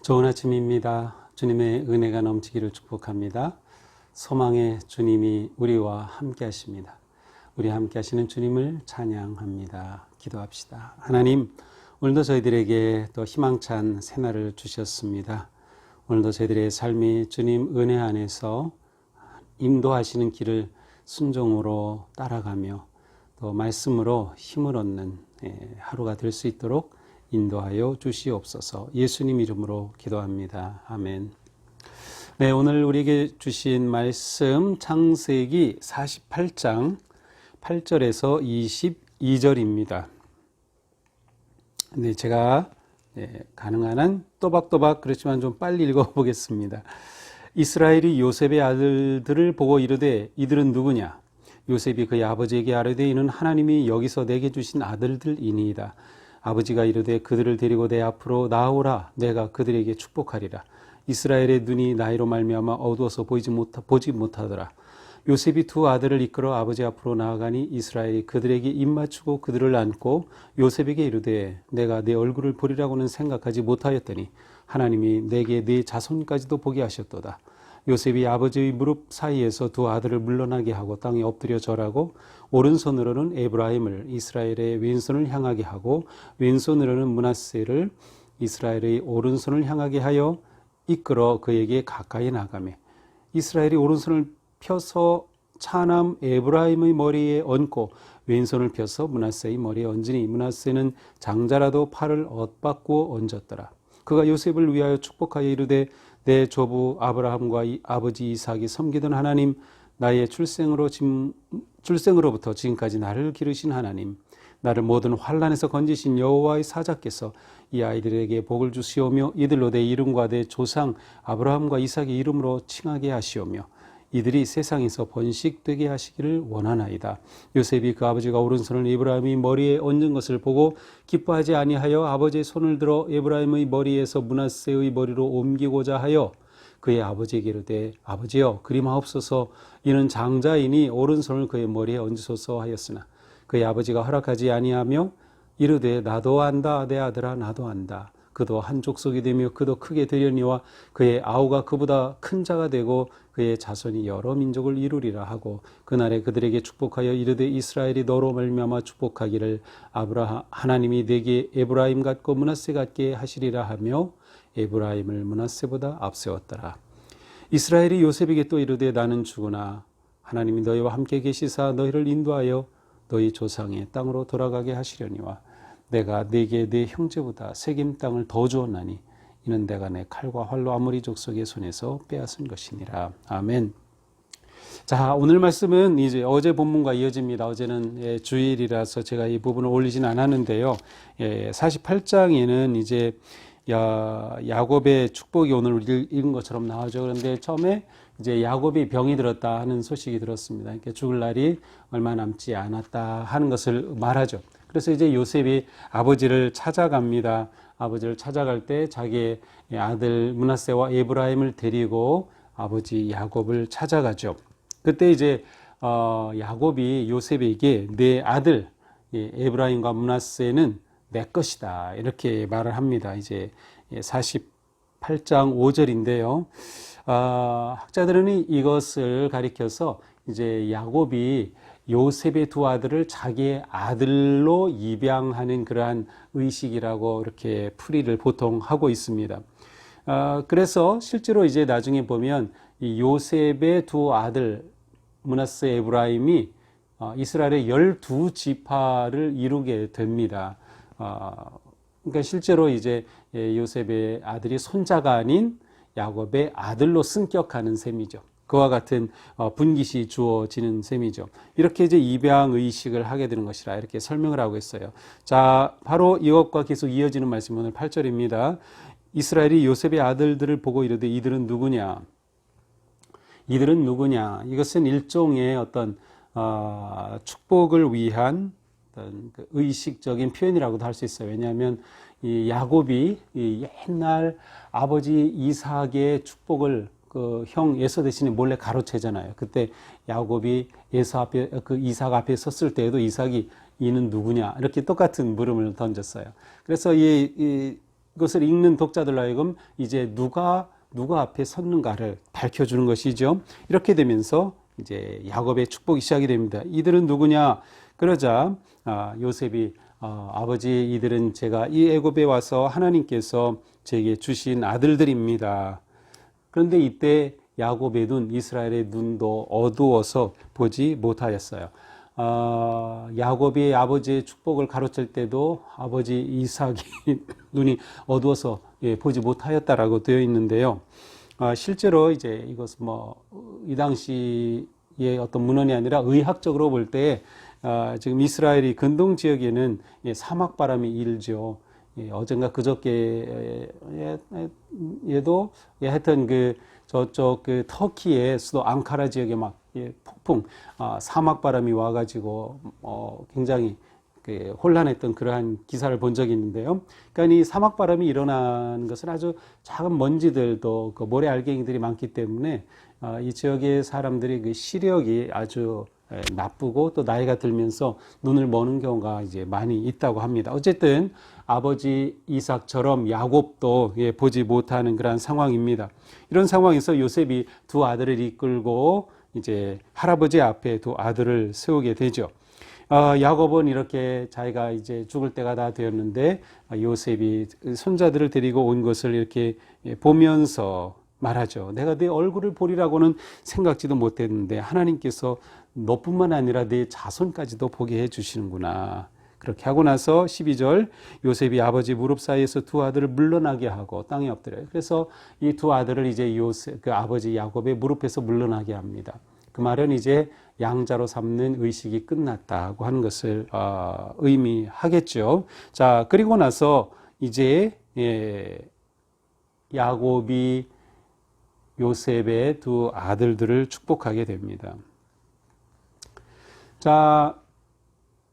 좋은 아침입니다. 주님의 은혜가 넘치기를 축복합니다. 소망의 주님이 우리와 함께 하십니다. 우리 함께 하시는 주님을 찬양합니다. 기도합시다. 하나님, 오늘도 저희들에게 또 희망찬 새날을 주셨습니다. 오늘도 저희들의 삶이 주님 은혜 안에서 인도하시는 길을 순종으로 따라가며 또 말씀으로 힘을 얻는 하루가 될 수 있도록 인도하여 주시옵소서. 예수님 이름으로 기도합니다. 아멘. 네, 오늘 우리에게 주신 말씀 창세기 48장 8절에서 22절입니다. 네, 제가 가능한 한 또박또박 그렇지만 좀 빨리 읽어보겠습니다. 이스라엘이 요셉의 아들들을 보고 이르되 이들은 누구냐? 요셉이 그의 아버지에게 아뢰되 이는 하나님이 여기서 내게 주신 아들들이니이다. 아버지가 이르되 그들을 데리고 내 앞으로 나오라. 내가 그들에게 축복하리라. 이스라엘의 눈이 나이로 말미암아 어두워서 보지 못하더라. 요셉이 두 아들을 이끌어 아버지 앞으로 나아가니 이스라엘이 그들에게 입맞추고 그들을 안고 요셉에게 이르되 내가 내 얼굴을 보리라고는 생각하지 못하였더니 하나님이 내게 네 자손까지도 보게 하셨도다. 요셉이 아버지의 무릎 사이에서 두 아들을 물러나게 하고 땅에 엎드려 절하고 오른손으로는 에브라임을 이스라엘의 왼손을 향하게 하고 왼손으로는 므낫세를 이스라엘의 오른손을 향하게 하여 이끌어 그에게 가까이 나가매 이스라엘이 오른손을 펴서 차남 에브라임의 머리에 얹고 왼손을 펴서 므낫세의 머리에 얹으니 므낫세는 장자라도 팔을 엇받고 얹었더라. 그가 요셉을 위하여 축복하여 이르되 내 조부 아브라함과 아버지 이삭이 섬기던 하나님, 나의 출생으로부터 지금까지 나를 기르신 하나님, 나를 모든 환난에서 건지신 여호와의 사자께서 이 아이들에게 복을 주시오며 이들로 내 이름과 내 조상 아브라함과 이삭의 이름으로 칭하게 하시오며 이들이 세상에서 번식되게 하시기를 원하나이다. 요셉이 그 아버지가 오른손을 에브라임의 머리에 얹은 것을 보고 기뻐하지 아니하여 아버지의 손을 들어 에브라임의 머리에서 므낫세의 머리로 옮기고자 하여 그의 아버지에게 이르되 아버지여 그리하옵소서. 이는 장자이니 오른손을 그의 머리에 얹으소서 하였으나 그의 아버지가 허락하지 아니하며 이르되 나도 안다. 내 아들아 나도 안다. 그도 한 족속이 되며 그도 크게 되려니와 그의 아우가 그보다 큰 자가 되고 그의 자손이 여러 민족을 이루리라 하고 그날에 그들에게 축복하여 이르되 이스라엘이 너로 말미암아 축복하기를 하나님이 내게 에브라임 같고 므낫세 같게 하시리라 하며 에브라임을 므낫세보다 앞세웠더라. 이스라엘이 요셉에게 또 이르되 나는 죽으나 하나님이 너희와 함께 계시사 너희를 인도하여 너희 조상의 땅으로 돌아가게 하시려니와 내가 네게 네 형제보다 세겜 땅을 더 주었나니 이는 내가 내 칼과 활로 아모리 족속의 손에서 빼앗은 것이니라. 아멘. 자, 오늘 말씀은 이제 어제 본문과 이어집니다. 어제는 주일이라서 제가 이 부분을 올리진 않았는데요. 48장에는 이제 야곱의 축복이 오늘 읽은 것처럼 나오죠. 그런데 처음에 이제 야곱이 병이 들었다 하는 소식이 들었습니다. 그러니까 죽을 날이 얼마 남지 않았다 하는 것을 말하죠. 그래서 이제 요셉이 아버지를 찾아갑니다. 아버지를 찾아갈 때 자기의 아들 므낫세와 에브라임을 데리고 아버지 야곱을 찾아가죠. 그때 이제 야곱이 요셉에게 내 아들 에브라임과 므낫세는 내 것이다 이렇게 말을 합니다. 이제 48장 5절인데요. 학자들은 이것을 가리켜서 이제 야곱이 요셉의 두 아들을 자기의 아들로 입양하는 그러한 의식이라고 이렇게 풀이를 보통 하고 있습니다. 그래서 실제로 이제 나중에 보면 이 요셉의 두 아들 므낫세 에브라임이 이스라엘의 12지파를 이루게 됩니다. 그러니까 실제로 이제 요셉의 아들이 손자가 아닌 야곱의 아들로 승격하는 셈이죠. 그와 같은 분깃이 주어지는 셈이죠. 이렇게 이제 입양 의식을 하게 되는 것이라 이렇게 설명을 하고 있어요. 자, 바로 이것과 계속 이어지는 말씀 오늘 8절입니다. 이스라엘이 요셉의 아들들을 보고 이르되 이들은 누구냐? 이들은 누구냐? 이것은 일종의 어떤 축복을 위한 어떤 그 의식적인 표현이라고도 할 수 있어요. 왜냐하면 이 야곱이 이 옛날 아버지 이삭의 축복을 그 형 에서 대신에 몰래 가로채잖아요. 그때 야곱이 이삭 앞에 섰을 때에도 이삭이 이는 누구냐 이렇게 똑같은 물음을 던졌어요. 그래서 이 이것을 읽는 독자들로 하여금 이제 누가 앞에 섰는가를 밝혀주는 것이죠. 이렇게 되면서 이제 야곱의 축복이 시작이 됩니다. 이들은 누구냐? 그러자 요셉이 아버지, 이들은 제가 이 애굽에 와서 하나님께서 제게 주신 아들들입니다. 그런데 이때 야곱의 눈, 이스라엘의 눈도 어두워서 보지 못하였어요. 야곱이 아버지의 축복을 가로챌 때도 아버지 이삭이 눈이 어두워서 보지 못하였다라고 되어 있는데요. 실제로 이제 이것은 이 당시의 어떤 문헌이 아니라 의학적으로 볼 때 지금 이스라엘이 근동 지역에는 사막 바람이 일죠. 어젠가 그저께에도 하여튼 저쪽 터키의 수도 앙카라 지역에 막 폭풍 사막 바람이 와가지고 굉장히 혼란했던 그러한 기사를 본 적이 있는데요. 그러니까 이 사막 바람이 일어나는 것은 아주 작은 먼지들도 모래 알갱이들이 많기 때문에 이 지역의 사람들이 그 시력이 아주 나쁘고 또 나이가 들면서 눈을 머는 경우가 이제 많이 있다고 합니다. 어쨌든 아버지 이삭처럼 야곱도 보지 못하는 그런 상황입니다. 이런 상황에서 요셉이 두 아들을 이끌고 이제 할아버지 앞에 두 아들을 세우게 되죠. 야곱은 이렇게 자기가 이제 죽을 때가 다 되었는데 요셉이 손자들을 데리고 온 것을 이렇게 보면서 말하죠. 내가 네 얼굴을 보리라고는 생각지도 못했는데 하나님께서 너뿐만 아니라 내 자손까지도 보게 해주시는구나. 그렇게 하고 나서 12절 요셉이 아버지 무릎 사이에서 두 아들을 물러나게 하고 땅에 엎드려요. 그래서 이 두 아들을 이제 그 아버지 야곱의 무릎에서 물러나게 합니다. 그 말은 이제 양자로 삼는 의식이 끝났다고 하는 것을 의미하겠죠. 자, 그리고 나서 이제 야곱이 요셉의 두 아들들을 축복하게 됩니다. 자,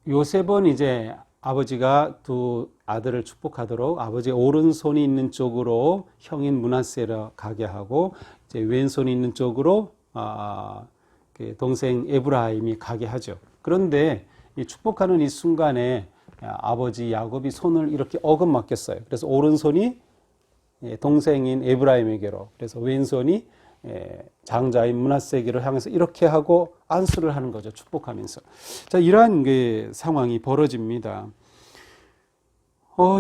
요셉은 이제 아버지가 두 아들을 축복하도록 아버지의 오른손이 있는 쪽으로 형인 므낫세를 가게 하고 이제 왼손이 있는 쪽으로 동생 에브라임이 가게 하죠. 그런데 이 축복하는 이 순간에 아버지 야곱이 손을 이렇게 어긋맞겼어요. 그래서 오른손이 동생인 에브라임에게로, 그래서 왼손이 장자인 므낫세에게로 향해서 이렇게 하고 안수를 하는 거죠. 축복하면서. 자, 이러한 상황이 벌어집니다.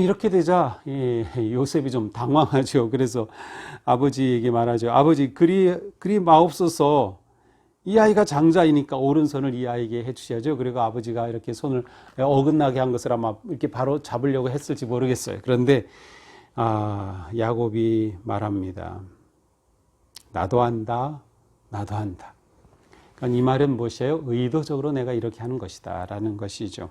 이렇게 되자 요셉이 좀 당황하죠. 그래서 아버지에게 말하죠. 아버지, 그리 마옵소서. 이 아이가 장자이니까 오른손을 이 아이에게 해주셔야죠. 그리고 아버지가 이렇게 손을 어긋나게 한 것을 아마 이렇게 바로 잡으려고 했을지 모르겠어요. 그런데 야곱이 말합니다. 나도 한다. 그러니까 이 말은 무엇이에요? 의도적으로 내가 이렇게 하는 것이다 라는 것이죠.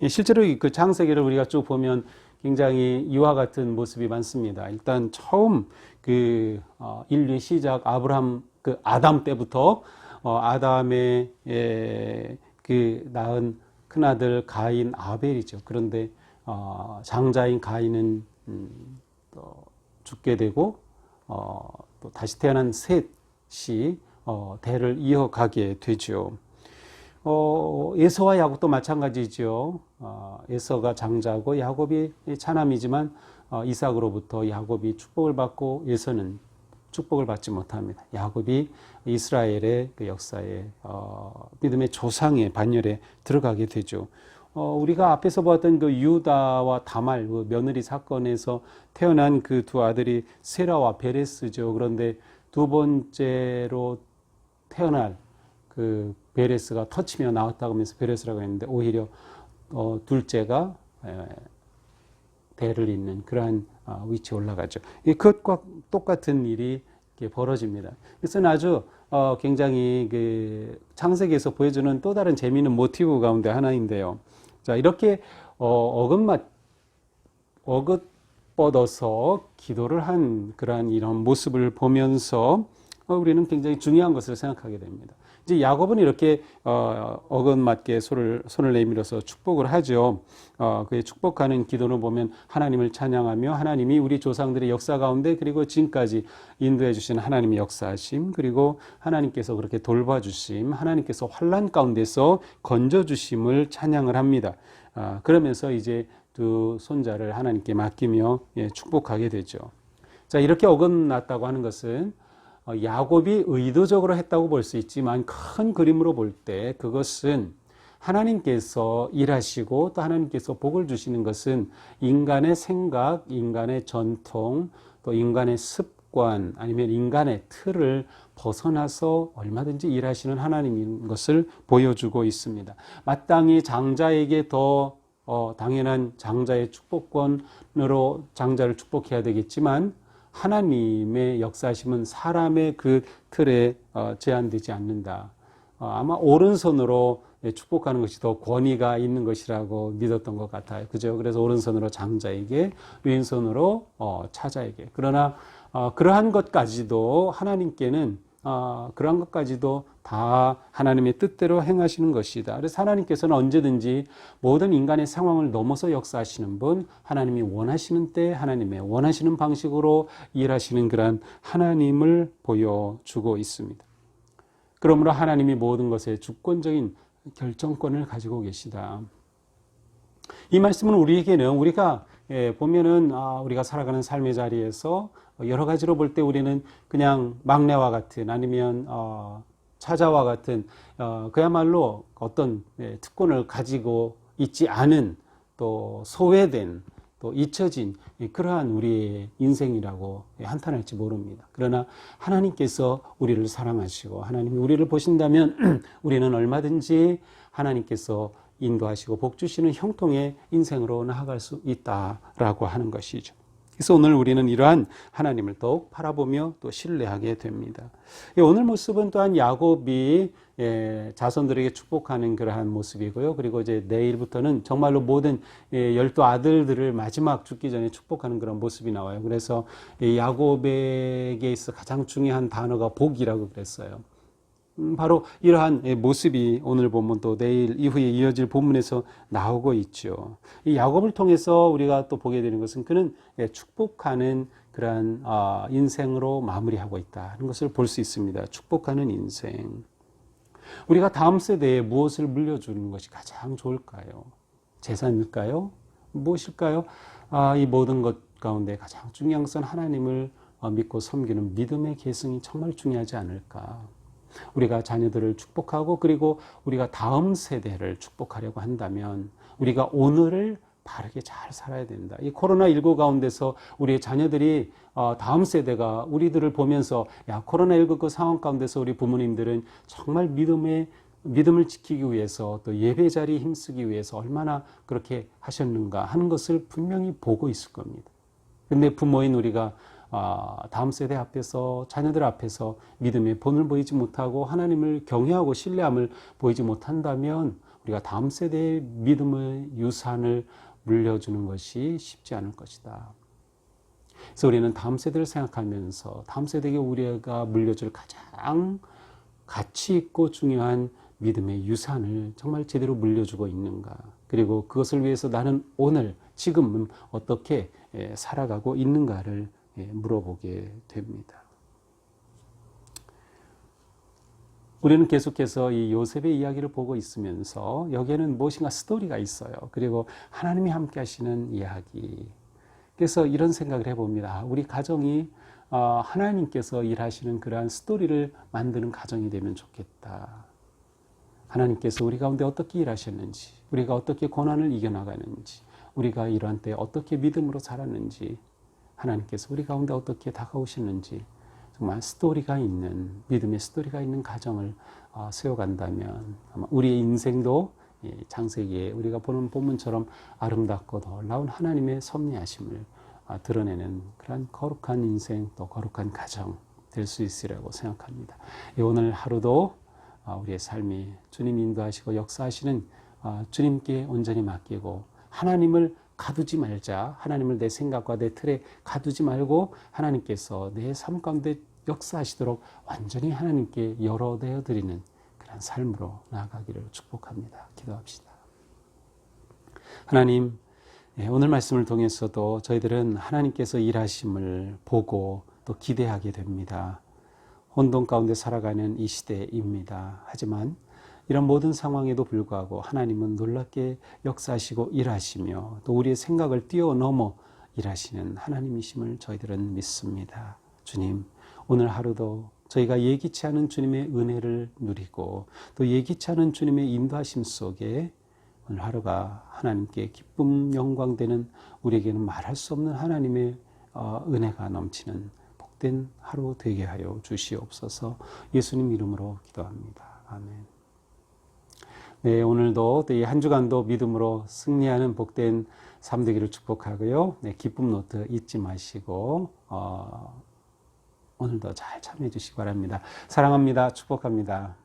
실제로 그 창세기를 우리가 쭉 보면 굉장히 이와 같은 모습이 많습니다. 일단 처음 인류의 시작 아담 때부터 아담의 낳은 큰아들 가인 아벨이죠. 그런데 장자인 가인은 죽게 되고 또 다시 태어난 셋이 대를 이어가게 되죠. 에서와 야곱도 마찬가지죠. 에서가 장자고 야곱이 차남이지만 이삭으로부터 야곱이 축복을 받고 에서는 축복을 받지 못합니다. 야곱이 이스라엘의 그 역사에 믿음의 조상의 반열에 들어가게 되죠. 우리가 앞에서 보았던 그 유다와 다말 며느리 사건에서 태어난 그 두 아들이 세라와 베레스죠. 그런데 두 번째로 태어날 그 베레스가 터치며 나왔다고 하면서 베레스라고 했는데 오히려 둘째가 대를 잇는 그러한 위치에 올라가죠. 그것과 똑같은 일이 벌어집니다. 그래서 아주 굉장히 그 창세기에서 보여주는 또 다른 재미있는 모티브 가운데 하나인데요. 자, 이렇게 어긋뻗어서 기도를 한 그러한 이런 모습을 보면서 우리는 굉장히 중요한 것을 생각하게 됩니다. 이제 야곱은 이렇게 어긋맞게 손을 내밀어서 축복을 하죠. 그의 축복하는 기도를 보면 하나님을 찬양하며 하나님이 우리 조상들의 역사 가운데 그리고 지금까지 인도해 주신 하나님의 역사하심, 그리고 하나님께서 그렇게 돌봐주심, 하나님께서 환난 가운데서 건져주심을 찬양을 합니다. 그러면서 이제 두 손자를 하나님께 맡기며 축복하게 되죠. 자, 이렇게 어긋났다고 하는 것은 야곱이 의도적으로 했다고 볼 수 있지만 큰 그림으로 볼 때 그것은 하나님께서 일하시고 또 하나님께서 복을 주시는 것은 인간의 생각, 인간의 전통, 또 인간의 습관 아니면 인간의 틀을 벗어나서 얼마든지 일하시는 하나님인 것을 보여주고 있습니다. 마땅히 장자에게 더 당연한 장자의 축복권으로 장자를 축복해야 되겠지만 하나님의 역사심은 사람의 그 틀에 제한되지 않는다. 아마 오른손으로 축복하는 것이 더 권위가 있는 것이라고 믿었던 것 같아요. 그죠? 그래서 오른손으로 장자에게, 왼손으로 차자에게. 그러나 그러한 것까지도 하나님께는 그러한 것까지도 다 하나님의 뜻대로 행하시는 것이다. 그래서 하나님께서는 언제든지 모든 인간의 상황을 넘어서 역사하시는 분, 하나님이 원하시는 때 하나님의 원하시는 방식으로 일하시는 그런 하나님을 보여주고 있습니다. 그러므로 하나님이 모든 것에 주권적인 결정권을 가지고 계시다. 이 말씀은 우리에게는 우리가 보면은 우리가 살아가는 삶의 자리에서 여러 가지로 볼 때 우리는 그냥 막내와 같은 아니면 차자와 같은 그야말로 어떤 특권을 가지고 있지 않은 또 소외된 또 잊혀진 그러한 우리의 인생이라고 한탄할지 모릅니다. 그러나 하나님께서 우리를 사랑하시고 하나님이 우리를 보신다면 우리는 얼마든지 하나님께서 인도하시고 복 주시는 형통의 인생으로 나아갈 수 있다라고 하는 것이죠. 그래서 오늘 우리는 이러한 하나님을 더욱 바라보며 또 신뢰하게 됩니다. 오늘 모습은 또한 야곱이 자손들에게 축복하는 그러한 모습이고요. 그리고 이제 내일부터는 정말로 모든 12 아들들을 마지막 죽기 전에 축복하는 그런 모습이 나와요. 그래서 야곱에게 있어 가장 중요한 단어가 복이라고 그랬어요. 바로 이러한 모습이 오늘 보면 또 내일 이후에 이어질 본문에서 나오고 있죠. 이 야곱을 통해서 우리가 또 보게 되는 것은 그는 축복하는 그러한 인생으로 마무리하고 있다는 것을 볼 수 있습니다. 축복하는 인생. 우리가 다음 세대에 무엇을 물려주는 것이 가장 좋을까요? 재산일까요? 무엇일까요? 이 모든 것 가운데 가장 중요한 것은 하나님을 믿고 섬기는 믿음의 계승이 정말 중요하지 않을까. 우리가 자녀들을 축복하고 그리고 우리가 다음 세대를 축복하려고 한다면 우리가 오늘을 바르게 잘 살아야 된다. 이 코로나19 가운데서 우리의 자녀들이 다음 세대가 우리들을 보면서 코로나19 그 상황 가운데서 우리 부모님들은 정말 믿음을 지키기 위해서 또 예배 자리에 힘쓰기 위해서 얼마나 그렇게 하셨는가 하는 것을 분명히 보고 있을 겁니다. 근데 부모인 우리가 다음 세대 앞에서 자녀들 앞에서 믿음의 본을 보이지 못하고 하나님을 경외하고 신뢰함을 보이지 못한다면 우리가 다음 세대의 믿음의 유산을 물려주는 것이 쉽지 않을 것이다. 그래서 우리는 다음 세대를 생각하면서 다음 세대에게 우리가 물려줄 가장 가치 있고 중요한 믿음의 유산을 정말 제대로 물려주고 있는가. 그리고 그것을 위해서 나는 오늘 지금은 어떻게 살아가고 있는가를 물어보게 됩니다. 우리는 계속해서 이 요셉의 이야기를 보고 있으면서 여기에는 무엇인가 스토리가 있어요. 그리고 하나님이 함께 하시는 이야기. 그래서 이런 생각을 해봅니다. 우리 가정이 하나님께서 일하시는 그러한 스토리를 만드는 가정이 되면 좋겠다. 하나님께서 우리 가운데 어떻게 일하셨는지, 우리가 어떻게 고난을 이겨나가는지, 우리가 이러한 때 어떻게 믿음으로 살았는지, 하나님께서 우리 가운데 어떻게 다가오셨는지 정말 스토리가 있는 믿음의 스토리가 있는 가정을 세워간다면 아마 우리의 인생도 창세기에 우리가 보는 본문처럼 아름답고 놀라운 하나님의 섭리하심을 드러내는 그런 거룩한 인생 또 거룩한 가정 될 수 있으리라고 생각합니다. 오늘 하루도 우리의 삶이 주님 인도하시고 역사하시는 주님께 온전히 맡기고 하나님을 가두지 말자. 하나님을 내 생각과 내 틀에 가두지 말고 하나님께서 내 삶 가운데 역사하시도록 완전히 하나님께 열어내어 드리는 그런 삶으로 나아가기를 축복합니다. 기도합시다. 하나님, 오늘 말씀을 통해서도 저희들은 하나님께서 일하심을 보고 또 기대하게 됩니다. 혼돈 가운데 살아가는 이 시대입니다. 하지만 이런 모든 상황에도 불구하고 하나님은 놀랍게 역사하시고 일하시며 또 우리의 생각을 뛰어넘어 일하시는 하나님이심을 저희들은 믿습니다. 주님, 오늘 하루도 저희가 예기치 않은 주님의 은혜를 누리고 또 예기치 않은 주님의 인도하심 속에 오늘 하루가 하나님께 기쁨 영광되는, 우리에게는 말할 수 없는 하나님의 은혜가 넘치는 복된 하루 되게 하여 주시옵소서. 예수님 이름으로 기도합니다. 아멘. 네, 오늘도 이 한 주간도 믿음으로 승리하는 복된 삶 되기를 축복하고요. 네, 기쁨 노트 잊지 마시고 오늘도 잘 참여해 주시기 바랍니다. 사랑합니다. 축복합니다.